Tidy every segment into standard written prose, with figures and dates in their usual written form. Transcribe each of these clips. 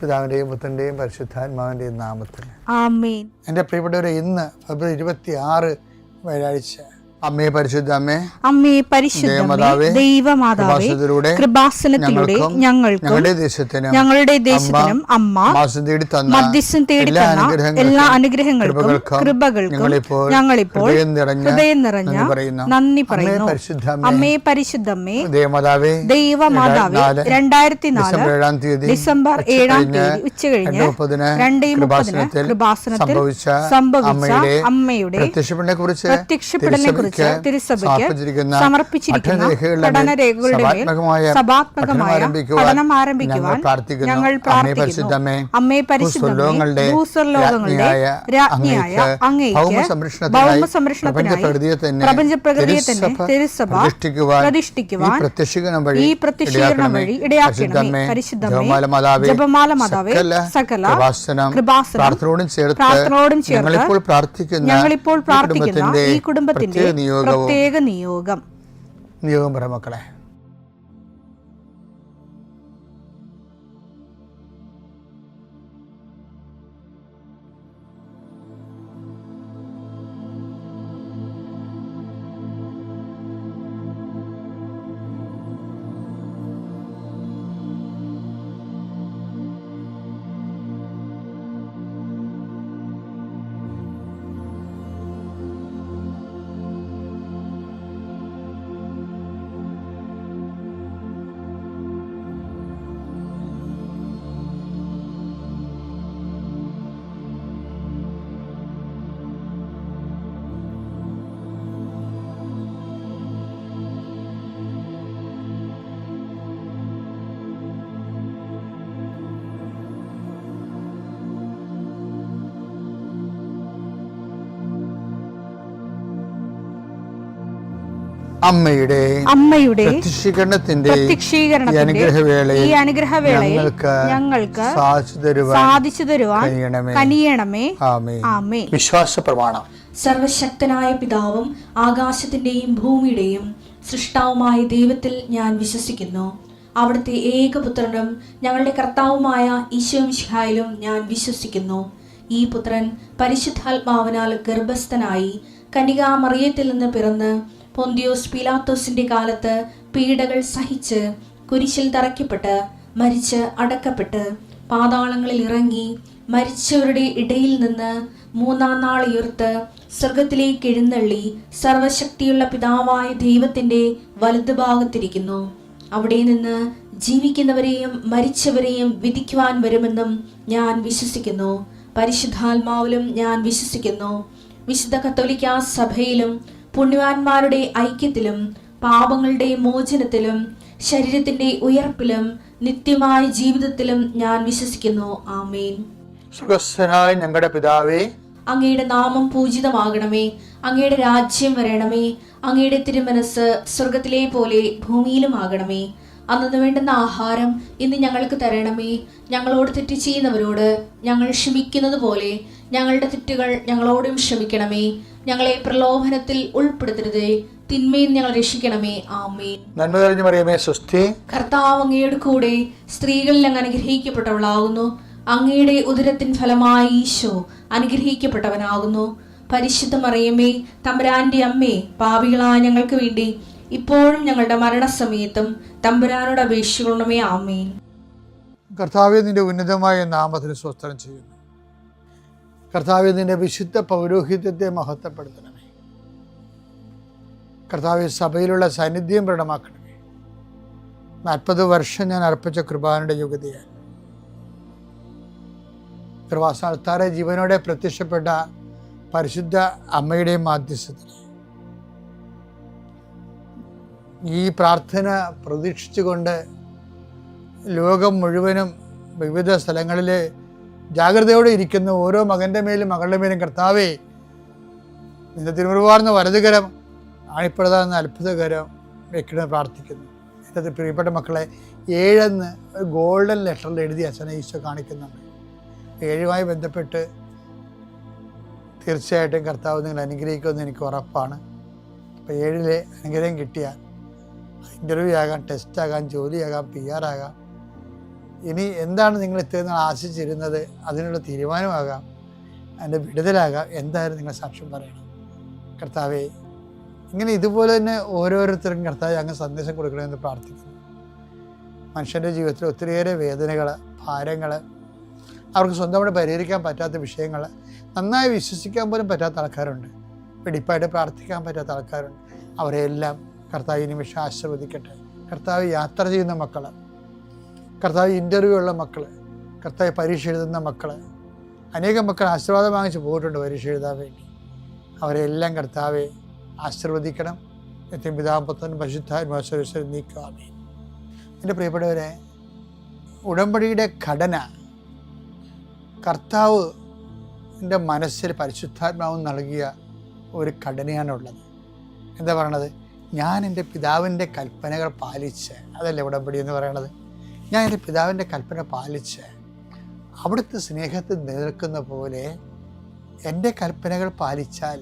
പിതാവിൻ്റെയും പുത്രൻ്റെയും പരിശുദ്ധാത്മാവിൻ്റെയും നാമത്തിൽ ആമേൻ. എൻ്റെ പ്രിയപ്പെട്ടവരെ, ഇന്ന് ഫെബ്രുവരി 26 വ്യാഴാഴ്ച, അമ്മേ പരിശുദ്ധ അമ്മേ, അമ്മേ പരിശുദ്ധ ദൈവമാതാവേ, കൃപാസനത്തിലൂടെ ഞങ്ങൾക്കും ഞങ്ങളുടെ ദേശത്തിനും അമ്മ മധ്യസ്ഥം തേടി തന്ന എല്ലാ അനുഗ്രഹങ്ങൾക്കും കൃപകൾക്കും ഞങ്ങളിപ്പോൾ ഹൃദയം നിറഞ്ഞ നന്ദി പറയുന്നു. അമ്മേ പരിശുദ്ധമ്മേ ദൈവമാതാവേ, 2004 ഡിസംബർ 7 ഉച്ചകഴിഞ്ഞ് 2:30 കൃപാസനത്തിൽ സംഭവിച്ച അമ്മയുടെ പ്രത്യക്ഷപ്പെടലിനെ കുറിച്ച് തിരുസഭയ്ക്ക് സമർപ്പിച്ചിരിക്കുന്ന പഠനരേഖകളുടെ മേൽ സഭാത്മകമായ പഠനം ആരംഭിക്കുവാൻ ഞങ്ങൾ പ്രാർത്ഥിക്കുന്നു. അമ്മേ പരിശുദ്ധമേ, ഭൂസ്വർലോകങ്ങളുടെ രാജ്ഞിയായ അങ്ങേയ്ക്ക് ഭൗമസംരക്ഷണത്തിനായി പ്രപഞ്ചപ്രകൃതിയെ തന്നെ തിരുസഭ പ്രതിഷ്ഠിക്കുവാൻ ഈ പ്രത്യക്ഷീകരണം വഴി ഇടയാക്കണമേ. പരിശുദ്ധമേ, ജപമാല മാതാവേ, സകല കൃപാസനം പ്രാർത്ഥനയോടും ചേർത്ത് ഞങ്ങളിപ്പോൾ പ്രാർത്ഥിക്കുന്ന ഈ കുടുംബത്തിന്റെ പ്രത്യേക നിയോഗം പറ മക്കളെ. അമ്മയുടെ പ്രത്യക്ഷീകരണത്തിന്റെ ഈ അനുഗ്രഹവേളയിൽ ഞങ്ങൾക്ക് സാധിച്ചു തരുവാൻ കനിയണമേ. ആമേൻ. വിശ്വാസ പ്രമാണം. സർവശക്തനായ പിതാവും ആകാശത്തിന്റെയും ഭൂമിയുടെയും സൃഷ്ടാവുമായ ദൈവത്തിൽ ഞാൻ വിശ്വസിക്കുന്നു. അവിടുത്തെ ഏകപുത്രനും ഞങ്ങളുടെ കർത്താവുമായ ഈശോ മിശിഹായിലും ഞാൻ വിശ്വസിക്കുന്നു. ഈ പുത്രൻ പരിശുദ്ധാത്മാവിനാൽ ഗർഭസ്ഥനായി കന്യകാമറിയത്തിൽ നിന്ന് പിറന്ന് പൊന്തിയോസ് പീലാത്തോസിന്റെ കാലത്ത് പീഡകൾ സഹിച്ച് കുരിശിൽ തറയ്ക്കപ്പെട്ട് മരിച്ച് അടക്കപ്പെട്ട് പാതാളങ്ങളിൽ ഇറങ്ങി മരിച്ചവരുടെ ഇടയിൽ നിന്ന് 3-ാം നാൾ ഉയർത്ത് സ്വർഗത്തിലേക്ക് എഴുന്നള്ളി സർവശക്തിയുള്ള പിതാവായ ദൈവത്തിന്റെ വലതുഭാഗത്തിരിക്കുന്നു. അവിടെ നിന്ന് ജീവിക്കുന്നവരെയും മരിച്ചവരെയും വിധിക്കുവാൻ വരുമെന്നും ഞാൻ വിശ്വസിക്കുന്നു. പരിശുദ്ധാത്മാവിലും ഞാൻ വിശ്വസിക്കുന്നു. വിശുദ്ധ കത്തോലിക്കാ സഭയിലും പുണ്യവാന്മാരുടെ ഐക്യത്തിലും പാപങ്ങളുടെ മോചനത്തിലും ശരീരത്തിന്റെ ഉയർപ്പിലും നിത്യമായ ജീവിതത്തിലും ഞാൻ വിശ്വസിക്കുന്നു. ആമേൻ. സ്വർഗ്ഗസ്ഥനായ ഞങ്ങളുടെ പിതാവേ, അങ്ങയുടെ നാമം പൂജിതമാകണമേ. അങ്ങയുടെ രാജ്യം വരണമേ. അങ്ങയുടെ തിരുമനസ് സ്വർഗത്തിലെ പോലെ ഭൂമിയിലും ആകണമേ. അന്നു വേണ്ടുന്ന ആഹാരം ഇന്ന് ഞങ്ങൾക്ക് തരണമേ. ഞങ്ങളോട് തെറ്റ് ചെയ്യുന്നവരോട് ഞങ്ങൾ ക്ഷമിക്കുന്നത് പോലെ ഞങ്ങളുടെ തെറ്റുകൾ ഞങ്ങളോടും ക്ഷമിക്കണമേ. ഞങ്ങളെ പ്രലോഭനത്തിൽ ഉൾപ്പെടുത്തരുതേ, തിന്മയിൽ ഞങ്ങൾ രക്ഷിക്കണമേ. ആമേൻ. നന്മ നിറഞ്ഞ മറിയമേ, സ്വസ്തി. കർത്താവ് അങ്ങയുടെ കൂടെ സ്ത്രീകളിൽ അങ്ങ് അനുഗ്രഹിക്കപ്പെട്ടവളാകുന്നു. അങ്ങയുടെ ഉദരത്തിൻ ഫലമായി ഈശോ അനുഗ്രഹിക്കപ്പെട്ടവനാകുന്നു. പരിശുദ്ധ മറിയമേ, തമ്പുരാന്റെ അമ്മേ, പാപികളായ ഞങ്ങൾക്ക് വേണ്ടി ഇപ്പോഴും ഞങ്ങളുടെ മരണസമയത്തും തമ്പുരാനോട് അപേക്ഷിക്കണമേ. ആമേൻ. കർത്താവേ, നിന്റെ ഉന്നതമായ നാമത്തിന് സ്തോത്രം ചെയ്യുന്നു. കർത്താവേ, നിന്റെ വിശുദ്ധ പൗരോഹിത്യത്തെ മഹത്വപ്പെടുത്തണമേ. കർത്താവേ, സഭയിലുള്ള സാന്നിധ്യം പ്രകടമാക്കണമേ. 40 വർഷം ഞാൻ അർപ്പിച്ച കൃപാനയുടെ യോഗ്യതയാൽ കൃപാസ്ഥാനത്താറെ ജീവനോടെ പ്രത്യക്ഷപ്പെട്ട പരിശുദ്ധ അമ്മയുടെ മാധ്യസ്ഥത്തിൽ ഈ പ്രാർത്ഥന പ്രതീക്ഷിച്ചുകൊണ്ട് ലോകം മുഴുവനും വിവിധ സ്ഥലങ്ങളിൽ ജാഗ്രതയോടെ ഇരിക്കുന്ന ഓരോ മകൻ്റെ മേലും മകളുടെ മേലും കർത്താവേ, നിന്റെ തിരുമുറിവാർന്ന വലതുകരം ആണിപ്പെടുന്ന അത്ഭുതകരം വെക്കണമെന്ന് പ്രാർത്ഥിക്കുന്നു. എൻ്റെ പ്രിയപ്പെട്ട മക്കളെ, 7 ഒരു ഗോൾഡൻ ലെറ്ററിൽ എഴുതി അച്ഛനെ ഈശോ കാണിക്കുന്നുണ്ട്. 7 ബന്ധപ്പെട്ട് തീർച്ചയായിട്ടും കർത്താവ് നിങ്ങൾ അനുഗ്രഹിക്കുമെന്ന് എനിക്ക് ഉറപ്പാണ്. അപ്പോൾ 7 അനുഗ്രഹം കിട്ടിയാൽ ഇൻ്റർവ്യൂ ആകാം, ടെസ്റ്റ് ആകാം, ജോലിയാകാം, PR ആകാം, ഇനി എന്താണ് നിങ്ങൾ ഇത്രയും നാൾ ആശിച്ചിരുന്നത്, അതിനുള്ള തീരുമാനമാകാം, അതിൻ്റെ വിടുതലാകാം. എന്തായാലും നിങ്ങൾ സാക്ഷ്യം പറയണം. കർത്താവേ, ഇങ്ങനെ ഇതുപോലെ തന്നെ ഓരോരുത്തർക്കും കർത്താവ് അങ്ങ് സന്ദേശം കൊടുക്കണമെന്ന് പ്രാർത്ഥിക്കുന്നു. മനുഷ്യൻ്റെ ജീവിതത്തിൽ ഒത്തിരിയേറെ വേദനകൾ, ഭാരങ്ങൾ, അവർക്ക് സ്വന്തമായിട്ട് പരിഹരിക്കാൻ പറ്റാത്ത വിഷയങ്ങൾ, നന്നായി വിശ്വസിക്കാൻ പോലും പറ്റാത്ത ആൾക്കാരുണ്ട്, വെടിപ്പായിട്ട് പ്രാർത്ഥിക്കാൻ പറ്റാത്ത ആൾക്കാരുണ്ട്. അവരെല്ലാം കർത്താവ് ഈ നിമിഷം ആശീർവദിക്കട്ടെ. കർത്താവ് യാത്ര ചെയ്യുന്ന മക്കൾ, കർത്താവ് ഇൻ്റർവ്യൂ ഉള്ള മക്കൾ, കർത്താവ് പരീക്ഷ എഴുതുന്ന മക്കൾ, അനേകം മക്കൾ ആശീർവാദം വാങ്ങിച്ച് പോയിട്ടുണ്ട് പരീക്ഷ എഴുതാൻ വേണ്ടി. അവരെല്ലാം കർത്താവെ ആശീർവദിക്കണം. നിത്യം പിതാവും പുത്രനും പരിശുദ്ധാത്മാവും നീക്കാമേ. എൻ്റെ പ്രിയപ്പെട്ടവരെ, ഉടമ്പടിയുടെ ഘടന കർത്താവ് എൻ്റെ മനസ്സിൽ പരിശുദ്ധാത്മാവും നൽകിയ ഒരു ഘടനയാണുള്ളത്. എന്താ പറയണത്? ഞാൻ എൻ്റെ പിതാവിൻ്റെ കൽപ്പനകൾ പാലിച്ച്, അതല്ലേ ഉടമ്പടി എന്ന് പറയണത്. ഞാൻ എൻ്റെ പിതാവിൻ്റെ കൽപ്പന പാലിച്ച് അവിടുത്തെ സ്നേഹത്തിൽ നിലനിൽക്കുന്ന പോലെ എൻ്റെ കൽപ്പനകൾ പാലിച്ചാൽ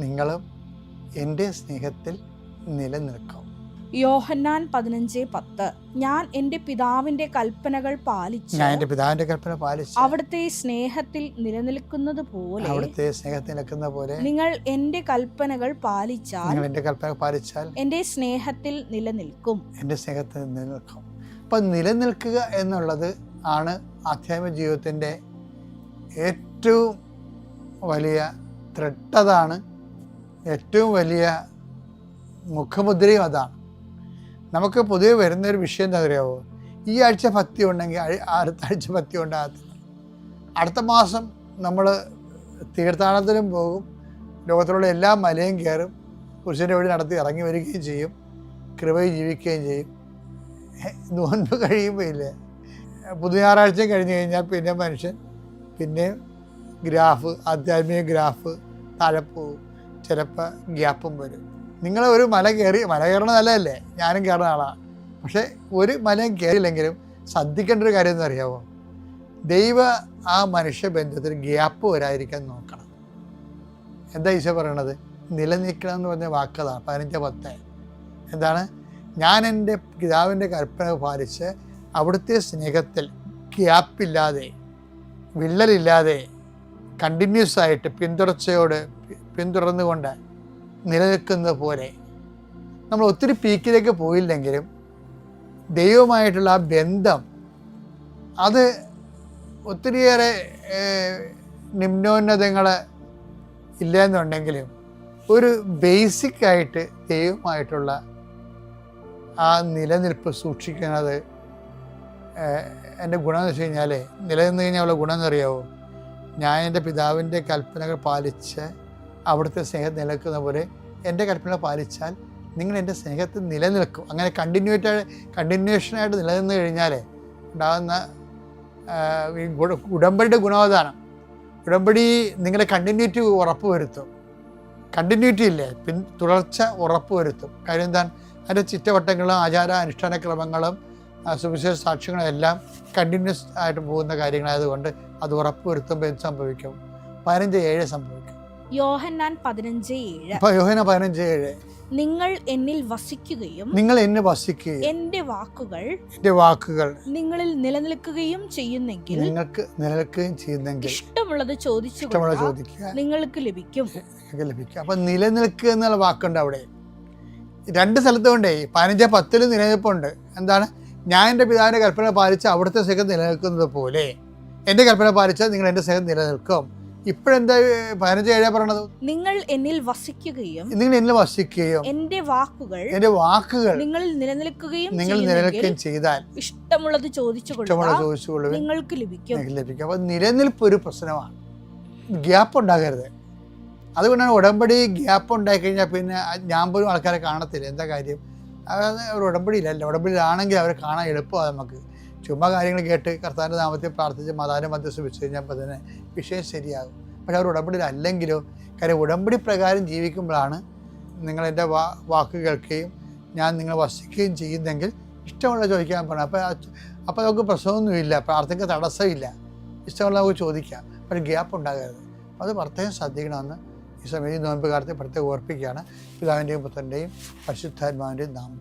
നിങ്ങളും എൻ്റെ സ്നേഹത്തിൽ നിലനിൽക്കും. യോഹന്നാൻ 15:10 ഞാൻ എൻ്റെ പിതാവിൻ്റെ കൽപ്പനകൾ പാലിച്ച് അവിടുത്തെ സ്നേഹത്തിൽ നിലനിൽക്കുന്നത് പോലെ നിങ്ങൾ എൻ്റെ കൽപ്പനകൾ പാലിച്ചാൽ എൻ്റെ സ്നേഹത്തിൽ നിലനിൽക്കും. അപ്പം നിലനിൽക്കുക എന്നുള്ളത് ആണ് ആധ്യാത്മിക ജീവിതത്തിൻ്റെ ഏറ്റവും വലിയ ത്രെട്ടതാണ്, ഏറ്റവും വലിയ മുഖമുദ്രയും അതാണ്. നമുക്ക് പൊതുവെ വരുന്നൊരു വിഷയം എന്താ അറിയാമോ? ഈ ആഴ്ച ഭക്തി ഉണ്ടെങ്കിൽ അടുത്ത ആഴ്ച ഭക്തി ഉണ്ടാകത്തില്ല. അടുത്ത മാസം നമ്മൾ തീർത്ഥാടനത്തിനും പോകും, ലോകത്തിലുള്ള എല്ലാ മലയും കയറും, പുരുഷൻ്റെ വഴി നടത്തി ഇറങ്ങി വരികയും ചെയ്യും, കൃപയിൽ ജീവിക്കുകയും ചെയ്യും. നോൻപ് കഴിയുമ്പോൾ ഇല്ലേ, പുതു ഞായറാഴ്ചയും കഴിഞ്ഞ് കഴിഞ്ഞാൽ പിന്നെ മനുഷ്യൻ പിന്നെ ഗ്രാഫ്, ആധ്യാത്മിക ഗ്രാഫ് താഴെ പോകും. ചിലപ്പോൾ ഗ്യാപ്പും വരും. നിങ്ങൾ ഒരു മല കയറണ നല്ലതല്ലേ, ഞാനും കയറുന്ന ആളാണ്. പക്ഷേ ഒരു മലയും കയറിയില്ലെങ്കിലും ശ്രദ്ധിക്കേണ്ട ഒരു കാര്യം എന്ന് അറിയാമോ? ദൈവ ആ മനുഷ്യ ബന്ധത്തിൽ ഗ്യാപ്പ് വരാതിരിക്കാൻ നോക്കണം. എന്താ ഈശോ പറയണത്? നിലനിൽക്കണം എന്ന് പറഞ്ഞ വാക്കതാണ് 15:10. എന്താണ്? ഞാൻ എൻ്റെ പിതാവിൻ്റെ കൽപ്പന പാലിച്ച് അവിടുത്തെ സ്നേഹത്തിൽ ഗ്യാപ്പില്ലാതെ, വിള്ളലില്ലാതെ, കണ്ടിന്യൂസ് ആയിട്ട് പിന്തുടർന്നുകൊണ്ട് നിലനിൽക്കുന്നത് പോലെ. നമ്മൾ ഒത്തിരി പീക്കിലേക്ക് പോയില്ലെങ്കിലും ദൈവമായിട്ടുള്ള ആ ബന്ധം അത് ഒത്തിരിയേറെ നിമ്നോന്നതങ്ങൾ ഇല്ലെന്നുണ്ടെങ്കിലും ഒരു ബേസിക്കായിട്ട് ദൈവമായിട്ടുള്ള ആ നിലനിൽപ്പ് സൂക്ഷിക്കുന്നത് എൻ്റെ ഗുണമെന്ന് വെച്ച് കഴിഞ്ഞാൽ, നിലനിന്ന് കഴിഞ്ഞാൽ ഉള്ള ഗുണം എന്നറിയാവോ? ഞാൻ എൻ്റെ പിതാവിൻ്റെ കൽപ്പനകൾ പാലിച്ച് അവിടുത്തെ സ്നേഹം നിലനിൽക്കുന്ന പോലെ എൻ്റെ കൽപ്പന പാലിച്ചാൽ നിങ്ങൾ എൻ്റെ സ്നേഹത്തിൽ നിലനിൽക്കും. അങ്ങനെ കണ്ടിന്യൂഷനായിട്ട് നിലനിന്ന് കഴിഞ്ഞാൽ ഉണ്ടാകുന്ന ഉടമ്പടിയുടെ ഗുണവധാനം. ഉടമ്പടി നിങ്ങളുടെ കണ്ടിന്യൂറ്റി ഉറപ്പ് വരുത്തും. കണ്ടിന്യൂറ്റി ഇല്ലേ, തുടർച്ച ഉറപ്പ് വരുത്തും. കാര്യം എന്താണ്? അതിൻ്റെ ചുറ്റവട്ടങ്ങളും ആചാര അനുഷ്ഠാന ക്രമങ്ങളും സുവിശേഷ സാക്ഷ്യങ്ങളും എല്ലാം കണ്ടിന്യൂസ് ആയിട്ട് പോകുന്ന കാര്യങ്ങളായതുകൊണ്ട് അത് ഉറപ്പ് വരുത്തുമ്പോൾ എന്ത് സംഭവിക്കും? 15:7 സംഭവിക്കും. യോഹന്നാൻ 15:7. യോഹന്നാൻ 15:7 നിങ്ങൾ എന്നിൽ വസിക്കുകയും എൻ്റെ വാക്കുകൾ നിങ്ങളിൽ നിലനിൽക്കുകയും ചെയ്യുന്നെങ്കിൽ ഇഷ്ടമുള്ളത് ചോദിക്കുക നിങ്ങൾക്ക് ലഭിക്കും. അപ്പൊ നിലനിൽക്കുക എന്നുള്ള വാക്കുണ്ട് അവിടെ. 2 സ്ഥലത്തുകൊണ്ടേ 15:10 നിലനിൽപ്പുണ്ട്. എന്താണ്? ഞാൻ എൻ്റെ പിതാവിൻ്റെ കൽപ്പന പാലിച്ച് അവിടുത്തെ സ്നേഹം നിലനിൽക്കുന്നത് പോലെ എൻ്റെ കൽപ്പന പാലിച്ചാൽ നിങ്ങൾ എൻ്റെ സ്നേഹം നിലനിൽക്കും. ഇപ്പോഴെന്താ 15:7 പറയണത്? നിങ്ങൾ എന്നിൽ വസിക്കുകയും എൻ്റെ വാക്കുകൾ നിങ്ങൾ നിലനിൽക്കുകയും ചെയ്താൽ ഇഷ്ടമുള്ളത് ചോദിച്ചുകൊള്ളുക നിങ്ങൾക്ക് ലഭിക്കും. അപ്പൊ നിലനിൽപ്പ് ഒരു പ്രശ്നമാണ്. ഗ്യാപ്പ് ഉണ്ടാകരുത്. അതുകൊണ്ടാണ് ഉടമ്പടി ഗ്യാപ്പ് ഉണ്ടായിക്കഴിഞ്ഞാൽ പിന്നെ ഞാൻ പോലും ആൾക്കാരെ കാണത്തില്ല. എന്താ കാര്യം? അതായത് ഒരു ഉടമ്പടിയിലല്ല. ഉടമ്പടിയിലാണെങ്കിൽ അവരെ കാണാൻ എളുപ്പമാണ്. നമുക്ക് ചുമ്മാ കാര്യങ്ങൾ കേട്ട് കർത്താവിൻ്റെ നാമത്തിൽ പ്രാർത്ഥിച്ച് മതാന മധ്യസ്ഥ വെച്ച് കഴിഞ്ഞപ്പോൾ തന്നെ വിഷയം ശരിയാകും. പക്ഷെ അവർ ഉടമ്പടിയിലല്ലെങ്കിലോ, കാര്യം ഉടമ്പടി പ്രകാരം ജീവിക്കുമ്പോഴാണ് നിങ്ങൾ എൻ്റെ വാക്ക് കേൾക്കുകയും ഞാൻ നിങ്ങളെ വസിക്കുകയും ചെയ്യുന്നെങ്കിൽ ഇഷ്ടമുള്ള ചോദിക്കാൻ പറഞ്ഞു. അപ്പോൾ നമുക്ക് പ്രശ്നമൊന്നുമില്ല, പ്രാർത്ഥനയ്ക്ക് തടസ്സമില്ല, ഇഷ്ടമുള്ള നമുക്ക് ചോദിക്കാം. പക്ഷേ ഗ്യാപ്പ് ഉണ്ടാകരുത്. അത് പ്രത്യേകം ശ്രദ്ധിക്കണമെന്ന് ഈ സമയം നോമ്പ് കാലത്ത് പ്രത്യേകം ഓർപ്പിക്കുകയാണ്. പിതാവിൻ്റെയും പുത്രൻ്റെയും പരിശുദ്ധാത്മാവിൻ്റെയും നാമം.